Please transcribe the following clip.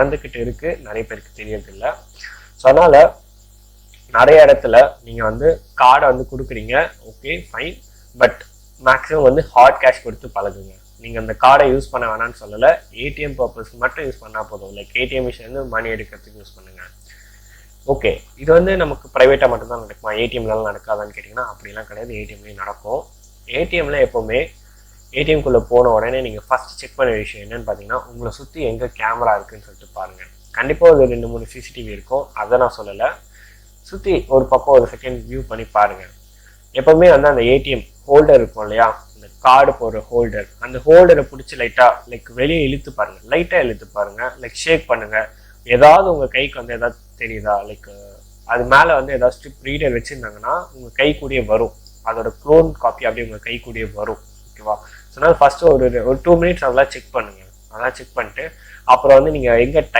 நடந்துக்கிட்டு இருக்குது, நிறைய பேருக்கு தெரியறதில்ல. ஸோ அதனால் நிறைய இடத்துல நீங்கள் வந்து கார்டை வந்து கொடுக்குறீங்க, ஓகே ஃபைன், பட் மேக்ஸிமம் வந்து ஹார்ட் கேஷ் கொடுத்து பழகுங்க. நீங்கள் அந்த கார்டை யூஸ் பண்ண வேணாம்னு சொல்லலை, ஏடிஎம் பர்பஸ்க்கு மட்டும் யூஸ் பண்ணால் போதும். லைக் ஏடிஎம் மிஷின்லேருந்து மணி எடுக்கிறதுக்கு யூஸ் பண்ணுங்கள். ஓகே, இது வந்து நமக்கு ப்ரைவேட்டாக மட்டும்தான் நடக்குமா, ஏடிஎம்லாம் நடக்காதான்னு கேட்டிங்கன்னா அப்படிலாம் கிடையாது, ஏடிஎம்லேயும் நடக்கும். ஏடிஎம்ல எப்போவுமே ஏடிஎம்குள்ளே போன உடனே நீங்கள் ஃபஸ்ட் செக் பண்ண விஷயம் என்னன்னு பார்த்தீங்கன்னா, உங்களை சுற்றி எங்கே கேமரா இருக்குன்னு சொல்லிட்டு பாருங்கள். கண்டிப்பாக ஒரு 2-3 சிசிடிவி இருக்கும், அதை நான் சொல்லலை. சுற்றி ஒரு பக்கம் ஒரு செகண்ட் வியூ பண்ணி பாருங்கள். எப்போவுமே வந்து அந்த ஏடிஎம் ஹோல்டர் இருக்கும் இல்லையா, இந்த கார்டு போடுற ஹோல்டர், அந்த ஹோல்டரை பிடிச்சி லைக் வெளியே இழுத்து பாருங்கள், லைட்டாக இழுத்து பாருங்கள், லைக் ஷேக் பண்ணுங்கள். ஏதாவது உங்கள் கைக்கு வந்து ஏதாவது தெரியுதா, லைக் அது மேலே வந்து ஏதாவது ஸ்ட்ரிப் ரீடர் வச்சுருந்தாங்கன்னா உங்கள் கை கூடிய வரும், அதோட க்ளோன் காப்பி அப்படியே உங்கள் கை கூடிய வரும். ஓகேவா? ஸோ அதனால் ஃபஸ்ட்டு ஒரு 2 மினிட்ஸ் அதெல்லாம் செக் பண்ணுங்கள். அதெல்லாம் செக் பண்ணிட்டு அப்புறம் வந்து நீங்கள் எங்கே